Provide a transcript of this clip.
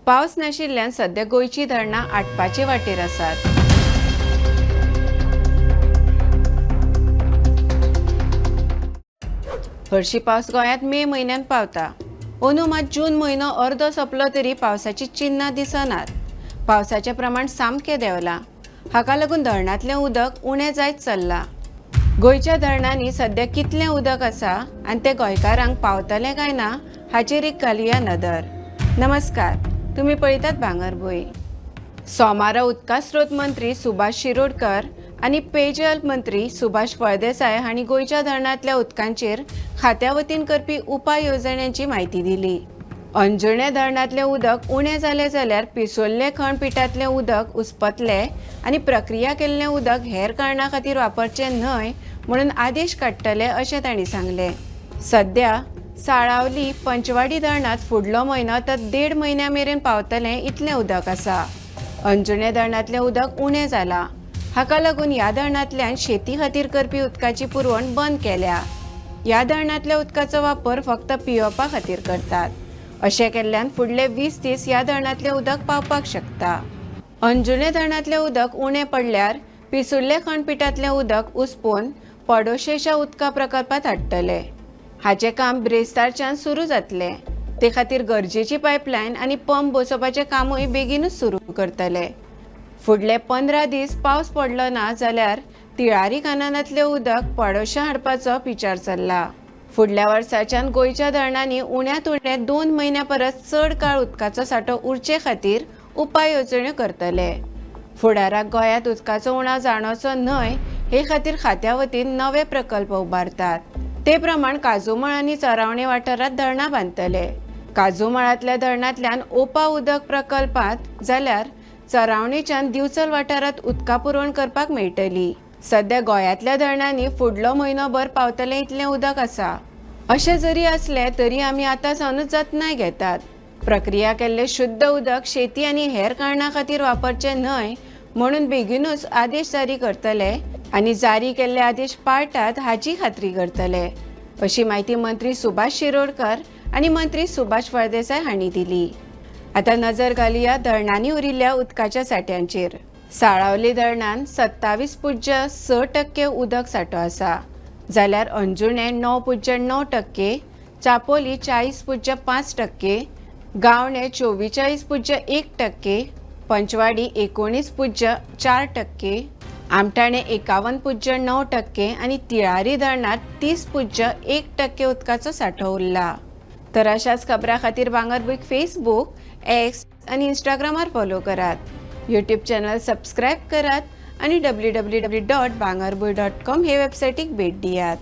पावस नाशिल्ल्यान सध्या गोंयची धरणां आटपाचे वाटेर आसात। हरशी पावस गोंयांत मे म्हयन्यात पावता। अंदू मात जून म्हयनो अर्दो सोंपलो तरी पावसाची चिन्नां दिसनात। पावसाचें प्रमाण सामकें देंवलां। हाका लागून धरणांतलें उदक उणें जायत चल्लां। गोंयच्या धरणांनी सध्या कितलें उदक आसा आनी तें गोंयकारांक पावतलें काय ना हाचेर एक घालुया नदर। नमस्कार, तुम्ही पळयतात भांगरभूंय। सोमारा उदका स्रोत मंत्री सुभाष शिरोडकर आनी पेयजल मंत्री सुभाष फळदेसाय हांणी गोंयच्या धरणांतल्या उदकांचेर खात्या वतीन करपी उपाय येवजण्यांची म्हायती दिली। अंजुणें धरणांतलें उदक उणें जालें जाल्यार पिसोल्ले खंडपिठांतलें उदक उस्पतलें आनी प्रक्रिया केल्लें उदक हेर कारणां खातीर वापरचें न्हय म्हणून आदेश काडटले अशें तांणी सांगलें। सध्या साळावली पंचवाडी धरणांत फुडलो म्हयनो तर 1.5 म्हयन्या मेरेन पावतलें इतलें उदक आसा। अंजुणें धरणांतलें उदक उणें जालां। हाका लागून ह्या धरणांतल्यान शेती खातीर करपी उदकाची पुरवण बंद केल्या। ह्या धरणांतल्या उदकाचो वापर फक्त पियेवपा खातीर करतात। अशें केल्ल्यान फुडले 20 दीस ह्या धरणांतलें उदक पावपाक शकता। अंजुणें धरणांतलें उदक उणें पडल्यार पिसुल्ले खंडपिठांतलें उदक उस्पून पडोशेच्या उदका प्रकल्पांत हाडटले। हाचें काम ब्रेस्तारच्यान सुरू जातलें। ते खातीर गरजेची पायपलायन आनी पंप बसोवपाचें कामूय बेगीनूच सुरू करतले। फुडले 15 दीस पावस पडलो ना जाल्यार तिळारी कानानांतलें उदक पडोशा हाडपाचो विचार चल्ला। फुडल्या वर्साच्यान गोंयच्या धरणांनी उण्यांत उणें 2 म्हयन्या परस चड काळ उदकाचो सांठो उरचे खातीर उपाय येवजण्यो करतले। फुडाराक गोंयांत उदकाचो उणाव जाणवचो न्हय हे खातीर खात्या वतीन नवे प्रकल्प उबारतात। ते प्रमाण काजूमळ आनी चरावणे वाठारांत धरणां बांदतले। काजूमळांतल्या धरणांतल्यान ओपा उदक प्रकल्पांत जाल्यार चरावणेच्यान दिवचल वाठारांत उदका पुरवण करपाक मेळटली। सध्या गोंयांतल्या धरणांनी फुडलो म्हयनोभर पावतलें इतलें उदक आसा। अशें जरी असलें तरी आमी आतां सावनूच जतनाय घेतात। प्रक्रिया केल्लें शुद्ध उदक शेती आनी हेर कारणां खातीर वापरचें न्हय म्हणून बेगीनूच आदेश जारी करतले आनी जारी केल्ले आदेश पाळटात हाची खात्री करतले, अशी माहिती मंत्री सुभाष शिरोडकर आनी मंत्री सुभाष फळदेसाय हांणी दिली। आतां नजर घालुया धरणांनी उरिल्ल्या उदकाच्या सांठ्यांचेर। साळावली धरणांत 27.6% उदक सांठो आसा, जाल्यार अंजुणें 9.9%, चापोली 40.5%, गावणें 44.1%, पंचवाडी 19.4%, आमठाणे 51.9% आनी तिळारी धरणांत 30.1% उदकाचो सांठो उरला। तर अशाच खबरां खातीर भांगरभूंयक फेसबूक, एक्स आनी इंस्टाग्रामार फॉलो करात। यूट्यूब चॅनल सबस्क्रायब करात आनी www.bangarboy.com हे वेबसायटीक भेट दियात।